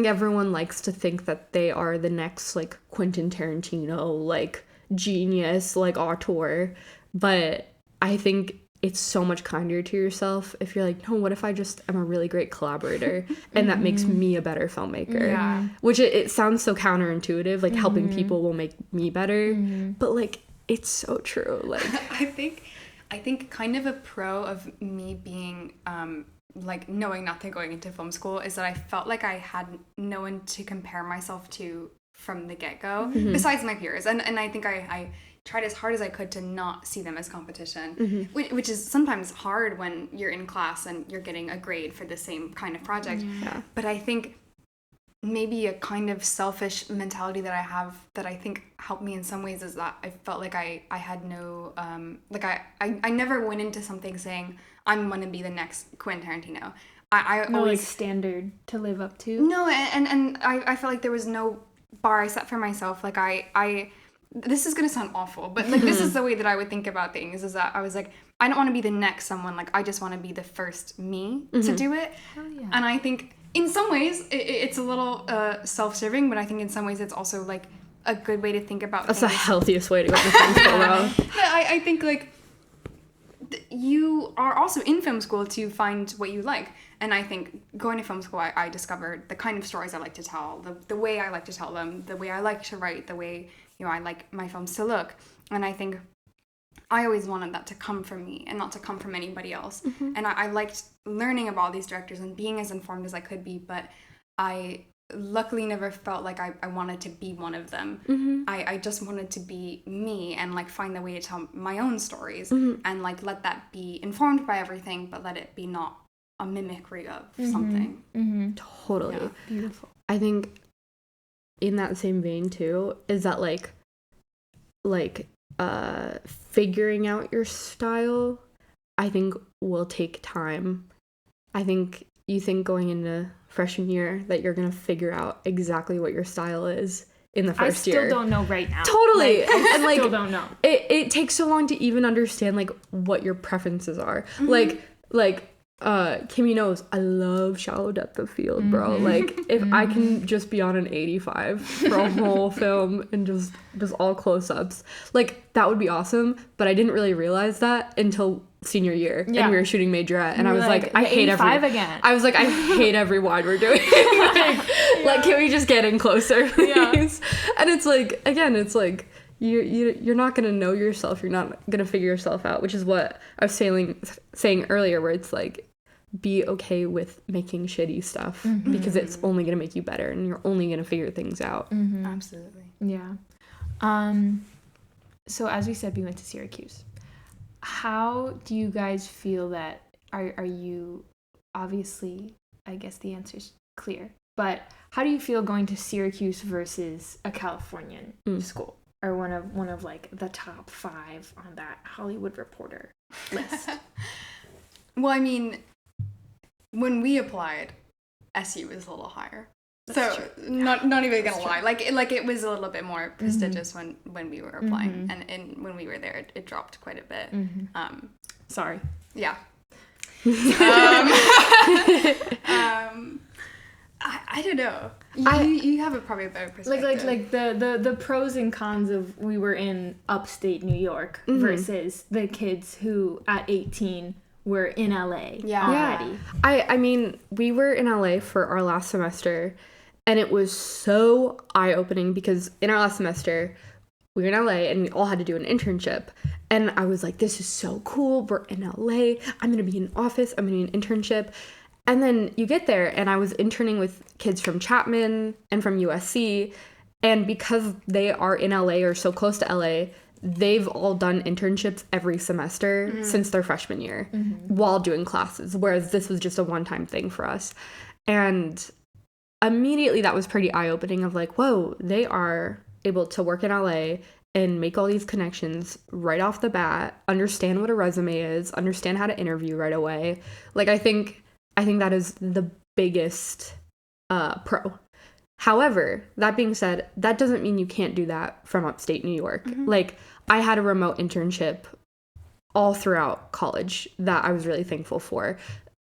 everyone likes to think that they are the next like Quentin Tarantino, like genius, like auteur, but I think it's so much kinder to yourself if you're like, no, what if I just am a really great collaborator and that makes me a better filmmaker? Which it sounds so counterintuitive, like helping people will make me better, but like it's so true. Like I think kind of a pro of me being like knowing nothing going into film school is that I felt like I had no one to compare myself to from the get-go besides my peers, and I think I tried as hard as I could to not see them as competition, which is sometimes hard when you're in class and you're getting a grade for the same kind of project. But I think maybe a kind of selfish mentality that I have that I think helped me in some ways is that I felt like I had no like I never went into something saying I'm gonna be the next Quentin Tarantino. I no always like standard to live up to. No, and I felt like there was no bar I set for myself. Like I this is gonna sound awful, but like this is the way that I would think about things, is that I was like, I don't want to be the next someone, like I just want to be the first me to do it. And I think in some ways it's a little self-serving, but I think in some ways it's also like a good way to think about that's things. the healthiest way to go to film school though. I think like you are also in film school to find what you like, and I think going to film school I discovered the kind of stories I like to tell, the way I like to tell them, the way I like to write, the way I like my films to look. And I think I always wanted that to come from me and not to come from anybody else. And I liked learning about all these directors and being as informed as I could be, but I luckily never felt like I wanted to be one of them. I just wanted to be me and like find the way to tell my own stories and like let that be informed by everything, but let it be not a mimicry of something. Totally. Yeah. Beautiful. I think in that same vein too is that like figuring out your style, I think will take time. I think you think going into freshman year that you're gonna figure out exactly what your style is in the first year. I still don't know right now. Totally. Like, I and like still don't know. It takes so long to even understand like what your preferences are. Like Kimmy knows I love shallow depth of field, bro. Like if I can just be on an 85 for a whole film and just all close-ups, like that would be awesome. But I didn't really realize that until senior year, and we were shooting majorette, and I was like I hate every again. I was like I hate every wide we're doing. Like can we just get in closer, please? And it's like again, it's like you're not gonna know yourself. You're not gonna figure yourself out, which is what I was saying earlier, where it's like be okay with making shitty stuff because it's only gonna make you better, and you're only gonna figure things out. Absolutely. Yeah. So as we said, we went to Syracuse. How do you guys feel that are you obviously, I guess the answer's clear, but how do you feel going to Syracuse versus a Californian school or one of like the top 5 on that Hollywood Reporter list? Well, I mean, when we applied, SU was a little higher. That's so true. not even gonna lie, like it was a little bit more prestigious when we were applying, and when we were there, it dropped quite a bit. Sorry. Yeah. I don't know. You have probably a better perspective. Like the pros and cons of we were in upstate New York versus the kids who at 18 were in LA already. I mean, we were in LA for our last semester, and it was so eye-opening because in our last semester, we were in LA and we all had to do an internship. And I was like, this is so cool. We're in LA. I'm going to be in an office. I'm going to be an internship. And then you get there, and I was interning with kids from Chapman and from USC. And because they are in LA or so close to LA, they've all done internships every semester since their freshman year while doing classes, whereas this was just a one-time thing for us. And immediately that was pretty eye-opening of like, whoa, they are able to work in LA and make all these connections right off the bat, understand what a resume is, understand how to interview right away. Like, I think that is the biggest pro. However, that being said, that doesn't mean you can't do that from upstate New York. Like, I had a remote internship all throughout college that I was really thankful for.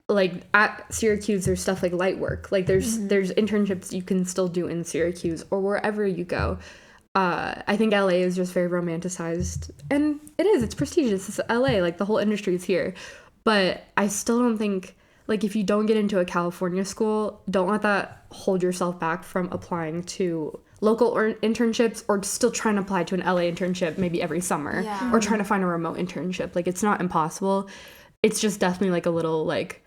Like, at Syracuse, there's stuff like light work. Like, there's internships you can still do in Syracuse or wherever you go. I think LA is just very romanticized. And it's prestigious. It's LA. Like, the whole industry is here. But I still don't think... Like, if you don't get into a California school, don't let that hold yourself back from applying to local internships or still trying to apply to an LA internship maybe every summer or trying to find a remote internship. Like, it's not impossible. It's just definitely, like, a little, like,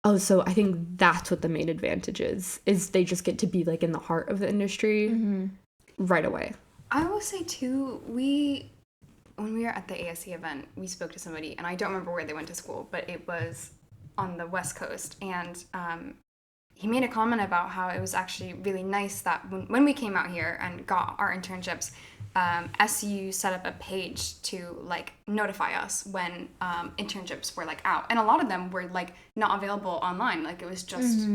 oh, so I think that's what the main advantage is they just get to be, like, in the heart of the industry right away. I will say, too, when we were at the ASC event, we spoke to somebody, and I don't remember where they went to school, but it was on the West Coast, and he made a comment about how it was actually really nice that when we came out here and got our internships, SU set up a page to like notify us when internships were like out, and a lot of them were like not available online. Like, it was just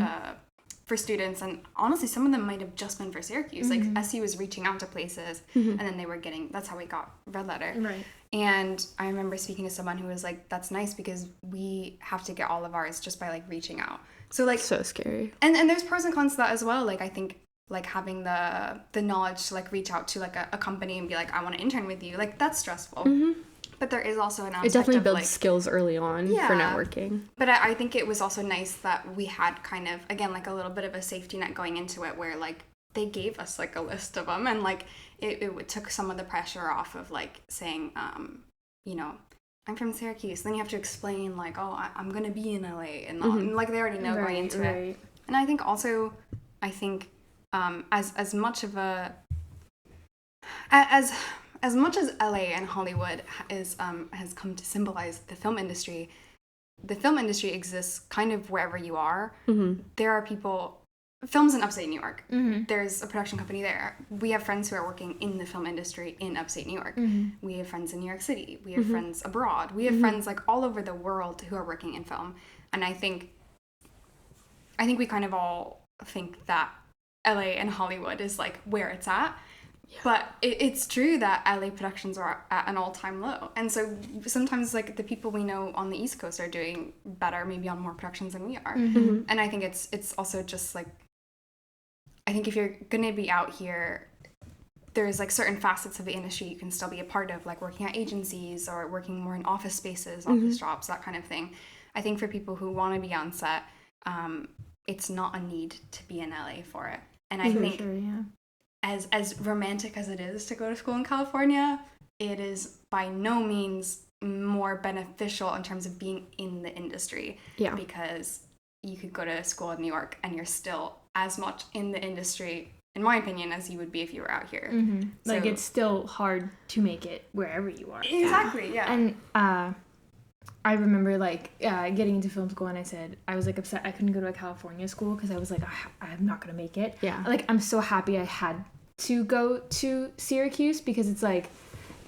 for students, and honestly some of them might have just been for Syracuse. Like, SU was reaching out to places and then they were getting, that's how we got Red Letter. Right. And I remember speaking to someone who was like, that's nice because we have to get all of ours just by like reaching out. So like, so scary. And there's pros and cons to that as well. Like, I think like having the knowledge to like reach out to like a company and be like, I want to intern with you, like that's stressful. But there is also an aspect it definitely builds like, skills early on for networking. But I think it was also nice that we had kind of, again, like a little bit of a safety net going into it where like they gave us like a list of them, and like it took some of the pressure off of like saying, you know, I'm from Syracuse. Then you have to explain like, oh, I'm going to be in LA and, and like they already know going into it. And I think also, as much of a as much as LA and Hollywood is has come to symbolize the film industry exists kind of wherever you are. Mm-hmm. There are people, films in upstate New York. Mm-hmm. There's a production company there. We have friends who are working in the film industry in upstate New York. Mm-hmm. We have friends in New York City. We have Mm-hmm. friends abroad. We have Mm-hmm. friends like all over the world who are working in film. And I think we kind of all think that LA and Hollywood is like where it's at. Yeah. But it's true that LA productions are at an all-time low. And so sometimes like the people we know on the East Coast are doing better, maybe on more productions than we are. Mm-hmm. And I think it's also just like, I think if you're going to be out here, there's like certain facets of the industry you can still be a part of, like working at agencies or working more in office spaces, office jobs, that kind of thing. I think for people who want to be on set, it's not a need to be in LA for it. And I think as romantic as it is to go to school in California, it is by no means more beneficial in terms of being in the industry. Yeah. Because you could go to school in New York and you're still as much in the industry, in my opinion, as you would be if you were out here. Mm-hmm. So, Like, it's still hard to make it wherever you are. Exactly, yeah. And I remember, like, getting into film school, and I said, I was, like, upset I couldn't go to a California school because I was like, I'm not going to make it. Yeah. Like, I'm so happy I had to go to Syracuse because it's, like,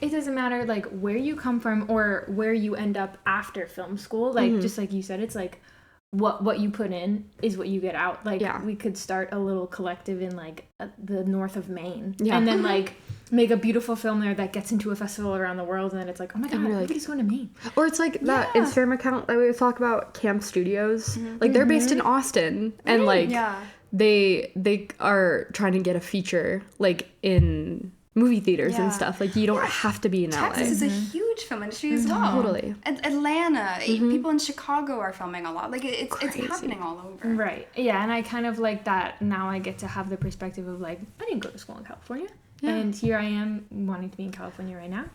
it doesn't matter, like, where you come from or where you end up after film school. Like, just like you said, it's, like, what you put in is what you get out. Like, we could start a little collective in, like, the north of Maine. Yeah. And then, like, make a beautiful film there that gets into a festival around the world, and then it's like, oh my god, everybody's going to Maine. Or it's like that Instagram account that we talk about, Camp Studios. Like, they're based in Austin, and like they are trying to get a feature like in movie theaters and stuff. Like, you don't have to be in LA. Texas is a huge film industry as well. Totally. Atlanta, people in Chicago are filming a lot. Like, it's happening all over. Right. Yeah, and I kind of like that now I get to have the perspective of, like, I didn't go to school in California. Yeah. And here I am wanting to be in California right now.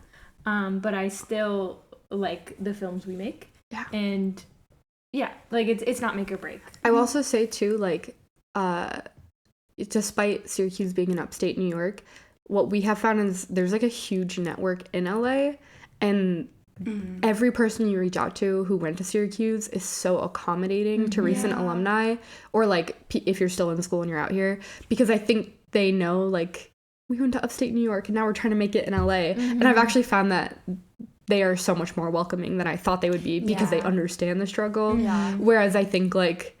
But I still like the films we make. Yeah. And yeah, like, it's not make or break. I will also say too, like, despite Syracuse being in upstate New York, what we have found is there's like a huge network in LA, and every person you reach out to who went to Syracuse is so accommodating to recent alumni, or like if you're still in school and you're out here, because I think they know, like, we went to upstate New York and now we're trying to make it in LA. And I've actually found that they are so much more welcoming than I thought they would be, because they understand the struggle. Whereas I think, like,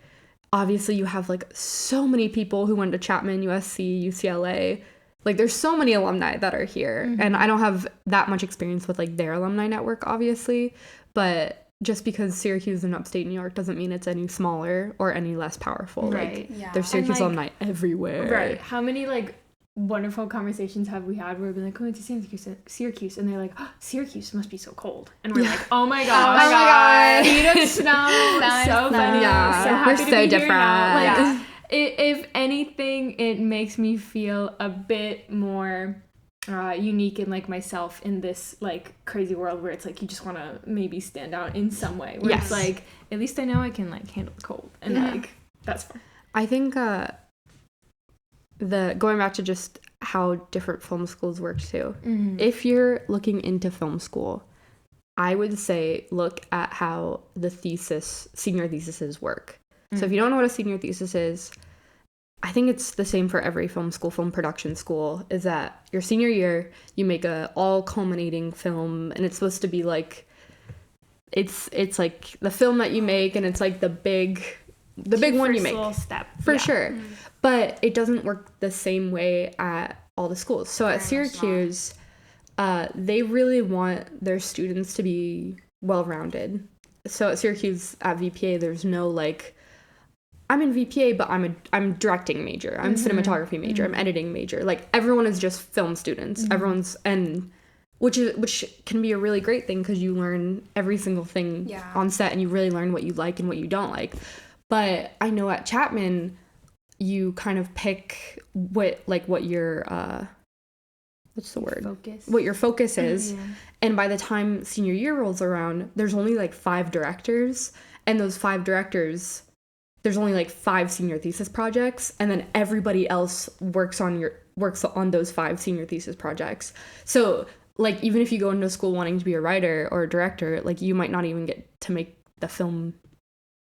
obviously you have like so many people who went to Chapman, USC, UCLA. Like, there's so many alumni that are here, and I don't have that much experience with like their alumni network, obviously, but just because Syracuse and upstate New York doesn't mean it's any smaller or any less powerful. Right. Like, there's Syracuse alumni everywhere. Right. How many like wonderful conversations have we had where we've been like, going to Syracuse, and they're like, oh, Syracuse must be so cold, and we're like, oh my god, feet of snow, so funny, yeah, so happy we're to so be different. Here now. Like, if anything, it makes me feel a bit more unique and like myself in this like crazy world where it's like you just want to maybe stand out in some way. Where it's like, at least I know I can like handle the cold, and like that's fun. I think going back to just how different film schools work too. If you're looking into film school, I would say look at how the senior theses work. So if you don't know what a senior thesis is, I think it's the same for every film school, film production school, is that your senior year, you make a all culminating film, and it's supposed to be like, it's like the film that you make, and it's like the big one you make. Little step. For sure. But it doesn't work the same way at all the schools. So at Syracuse, they really want their students to be well-rounded. So at Syracuse, at VPA, there's no like, I'm in VPA, but I'm directing major. I'm cinematography major. I'm editing major. Like, everyone is just film students. Everyone's, and which can be a really great thing because you learn every single thing on set, and you really learn what you like and what you don't like. But I know at Chapman, you kind of pick what your what's the word? Focus. What your focus is. And by the time senior year rolls around, there's only like 5 directors, and those 5 directors there's only like 5 senior thesis projects, and then everybody else works on those 5 senior thesis projects. So like even if you go into school wanting to be a writer or a director, like you might not even get to make the film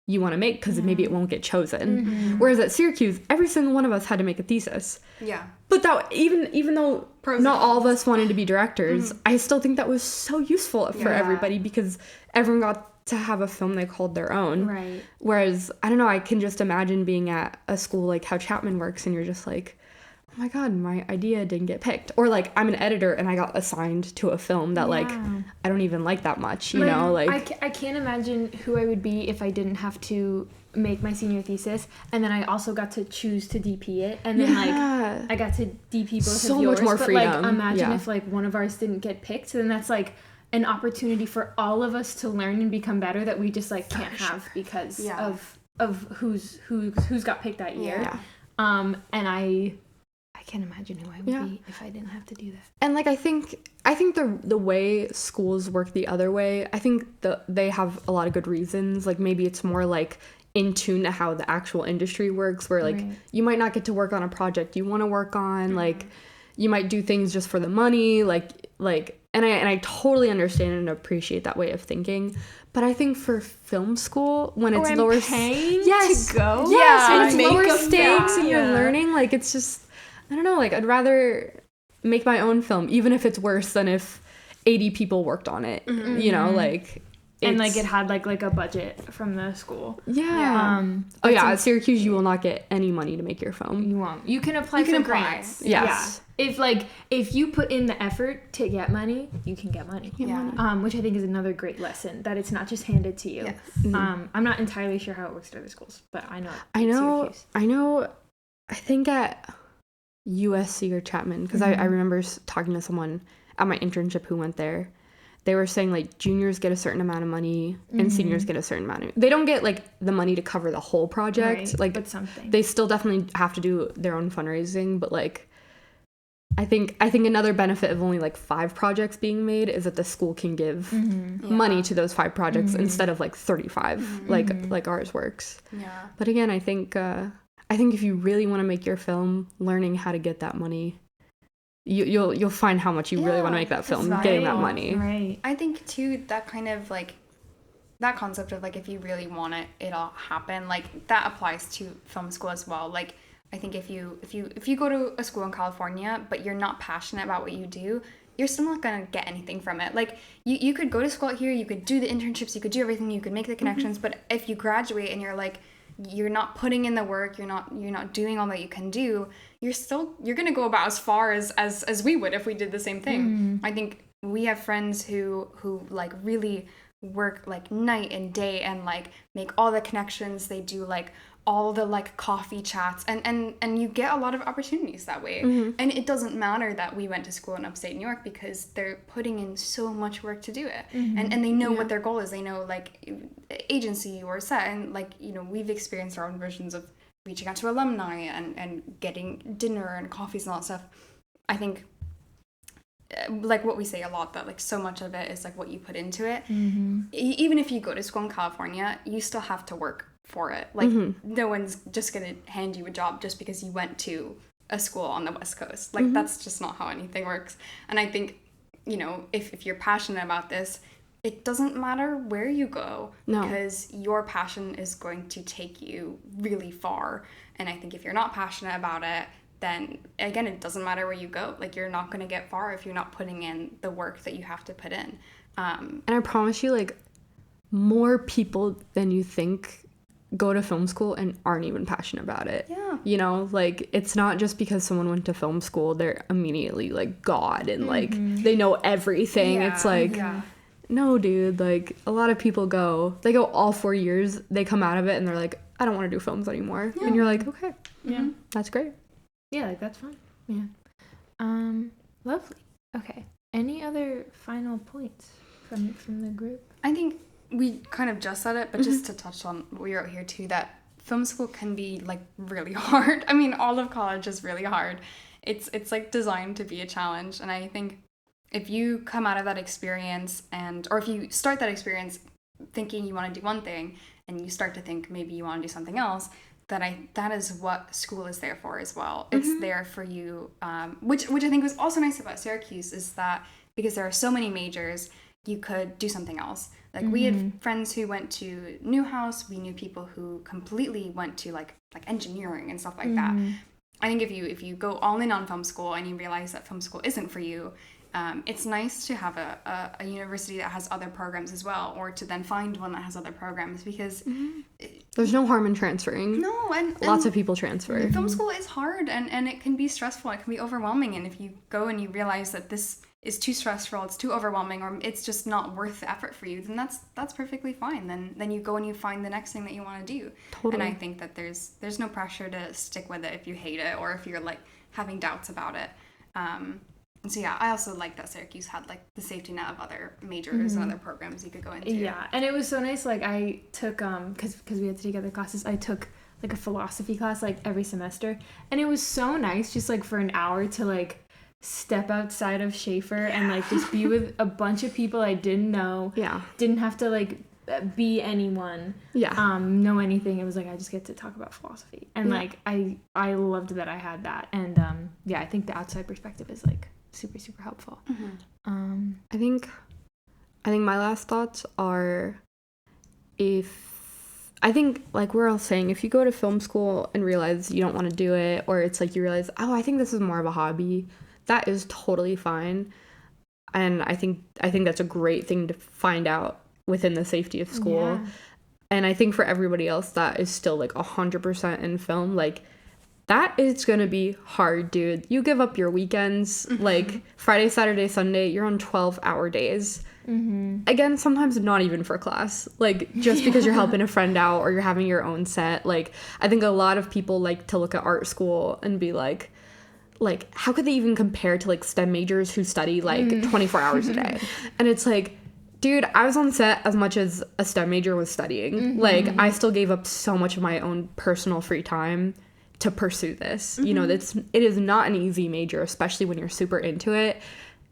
you want to make because maybe it won't get chosen. Whereas at Syracuse, every single one of us had to make a thesis. Yeah. But that even though not all of us wanted to be directors, I still think that was so useful for everybody because everyone got to have a film they called their own. Right. Whereas, I don't know, I can just imagine being at a school like how Chapman works and you're just like, oh my god, my idea didn't get picked. Or like I'm an editor and I got assigned to a film that like I don't even like that much, you know? Like I can't imagine who I would be if I didn't have to make my senior thesis, and then I also got to choose to DP it, and then like I got to DP both so of yours. much more freedom. But like imagine if like one of ours didn't get picked, then that's like an opportunity for all of us to learn and become better that we just like can't have because of who's got picked that year. Yeah. And I can't imagine who I would be if I didn't have to do that. And like I think the way schools work the other way, I think they have a lot of good reasons. Like maybe it's more like in tune to how the actual industry works, where like you might not get to work on a project you want to work on, like you might do things just for the money, like and I totally understand and appreciate that way of thinking. But I think for film school, when it's lower paying to go, when it's make lower a stakes film. and you're learning, like it's just, I don't know, like I'd rather make my own film, even if it's worse than if 80 people worked on it, you know, like. And like it had like a budget from the school. At Syracuse you will not get any money to make your film. You won't. You can apply for grants. Yes. Yeah. If you put in the effort to get money, you can get money. Which I think is another great lesson, that it's not just handed to you. Yes. I'm not entirely sure how it works at other schools, but I know. I think at USC or Chapman, because I remember talking to someone at my internship who went there. They were saying like juniors get a certain amount of money and seniors get a certain amount of. They don't get like the money to cover the whole project, like, but something. They still definitely have to do their own fundraising, but like I think another benefit of only like 5 projects being made is that the school can give money to those 5 projects instead of like 35 like ours works. Yeah. But again, I think if you really want to make your film, learning how to get that money, you'll find how much you really want to make that film, getting that money. Right. I think too that kind of like that concept of like if you really want it, it'll happen. Like that applies to film school as well. Like I think if you go to a school in California but you're not passionate about what you do, you're still not gonna get anything from it. Like you could go to school out here, you could do the internships, you could do everything, you could make the connections, but if you graduate and you're not putting in the work, you're not doing all that you can do, you're gonna go about as far as we would if we did the same thing. I think we have friends who like really work like night and day and like make all the connections. They do like all the like coffee chats and you get a lot of opportunities that way. And it doesn't matter that we went to school in upstate New York because they're putting in so much work to do it. And they know what their goal is. They know like agency or set, and like, you know, we've experienced our own versions of reaching out to alumni and getting dinner and coffees and all that stuff. I think like what we say a lot, that like so much of it is like what you put into it. Even if you go to school in California, you still have to work for it. Like no one's just gonna hand you a job just because you went to a school on the West Coast. Like that's just not how anything works. And I think, you know, if you're passionate about this, it doesn't matter where you go, because your passion is going to take you really far. And I think if you're not passionate about it, then again, it doesn't matter where you go. Like you're not going to get far if you're not putting in the work that you have to put in. And I promise you, like, more people than you think go to film school and aren't even passionate about it. Yeah. You know, like, it's not just because someone went to film school, they're immediately like God and like they know everything. It's like, no, dude, like a lot of people go all 4 years, they come out of it and they're like, I don't want to do films anymore. And you're like, okay, that's great. Yeah, like that's fine. Yeah. Lovely. Okay. Any other final points from the group? I think we kind of just said it, but just to touch on what we wrote here too, that film school can be like really hard. I mean, all of college is really hard. It's like designed to be a challenge, and I think if you come out of that experience or if you start that experience thinking you want to do one thing and you start to think maybe you want to do something else, that is what school is there for as well. It's there for you, which I think was also nice about Syracuse, is that because there are so many majors, you could do something else. Like we had friends who went to Newhouse. We knew people who completely went to like engineering and stuff like that. I think if you go all in on film school and you realize that film school isn't for you, it's nice to have a university that has other programs as well, or to then find one that has other programs, because there's no harm in transferring. No, and lots of people transfer. Film school is hard, and it can be stressful. It can be overwhelming, and if you go and you realize that this is too stressful, it's too overwhelming, or it's just not worth the effort for you, then that's perfectly fine. Then you go and you find the next thing that you want to do. Totally. And I think that there's no pressure to stick with it if you hate it, or if you're like having doubts about it. And so yeah, I also like that Syracuse had like the safety net of other majors and other programs you could go into. Yeah, and it was so nice. Like I took because we had to take other classes. I took like a philosophy class like every semester, and it was so nice just like for an hour to like step outside of Schaefer and like just be with a bunch of people I didn't know. Yeah, didn't have to like be anyone. Yeah, know anything. It was like I just get to talk about philosophy, and like I loved that I had that, and I think the outside perspective is like super, super helpful. I think my last thoughts are, I think like we're all saying, if you go to film school and realize you don't want to do it, or it's like you realize, oh, I think this is more of a hobby, that is totally fine. And I think that's a great thing to find out within the safety of school. Yeah. And I think for everybody else that is still like 100% in film, like that is going to be hard, dude. You give up your weekends, like Friday, Saturday, Sunday, you're on 12-hour days. Again, sometimes not even for class, like just because you're helping a friend out or you're having your own set. Like I think a lot of people like to look at art school and be like how could they even compare to like STEM majors who study like 24 hours a day? And it's like, dude, I was on set as much as a STEM major was studying. Like I still gave up so much of my own personal free time to pursue this. You know, it is not an easy major, especially when you're super into it.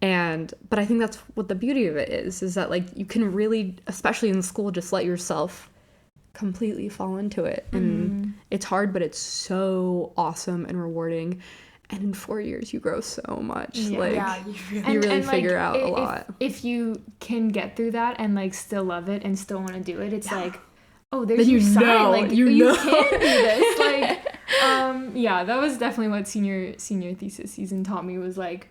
But I think that's what the beauty of it is that like you can really, especially in school, just let yourself completely fall into it. And it's hard, but it's so awesome and rewarding. And in 4 years, you grow so much. You really figure out a lot. If you can get through that and like still love it and still want to do it, it's like, oh, there's then your sign. Know, like you can do this. Like, that was definitely what senior thesis season taught me, was like,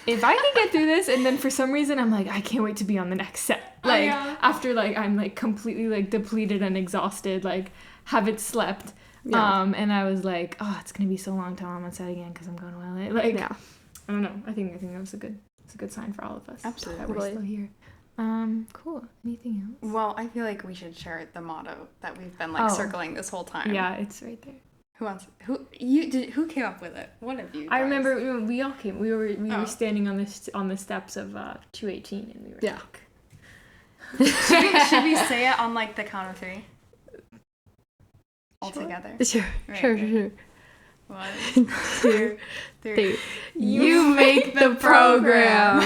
if I can get through this, and then for some reason I'm like, I can't wait to be on the next set. Like after like I'm like completely like depleted and exhausted, like haven't slept. And I was like, oh, it's gonna be so long till I'm on set again because I'm going to LA. Like, I don't know. I think that was a good sign for all of us. Absolutely. That we're still here. Cool. Anything else? Well, I feel like we should share the motto that we've been like circling this whole time. Yeah, it's right there. Who came up with it? One of you guys. I remember we all came. We were standing on the steps of 218, and we were like, should we say it on like the count of three? All together. Sure. Right, Sure. okay. Sure. 1, 2, 3. You make the program.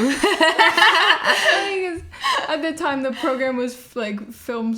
At the time, the program was like film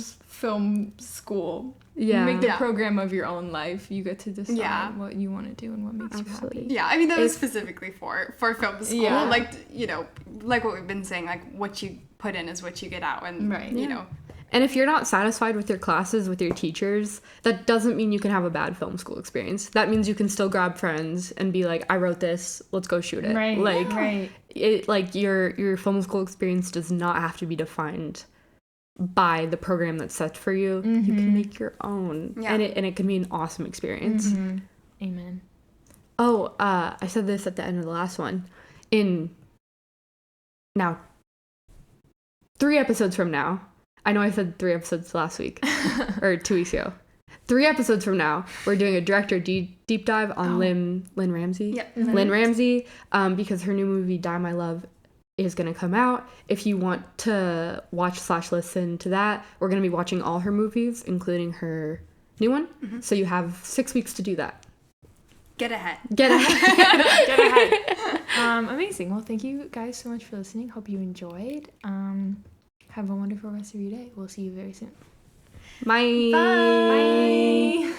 school. Yeah. You make the program of your own life. You get to decide what you want to do and what makes you happy. Yeah, I mean, that was specifically for film school. Yeah. Like, you know, like what we've been saying, like what you put in is what you get out. And, you know. And if you're not satisfied with your classes, with your teachers, that doesn't mean you can have a bad film school experience. That means you can still grab friends and be like, I wrote this, let's go shoot it. Right. Like, it, like your film school experience does not have to be defined by the program that's set for you. You can make your own. Yeah. And it can be an awesome experience. Amen. Oh, I said this at the end of the last one. Now, 3 episodes from now, I know I said 3 episodes last week, or 2 weeks ago. 3 episodes from now, we're doing a director deep dive on Lynn Ramsey. Yep. Lynn Ramsey, because her new movie, Die My Love, is going to come out. If you want to watch/listen to that, we're going to be watching all her movies, including her new one. So you have 6 weeks to do that. Get ahead. Get ahead. Amazing. Well, thank you guys so much for listening. Hope you enjoyed. Have a wonderful rest of your day. We'll see you very soon. Bye. Bye.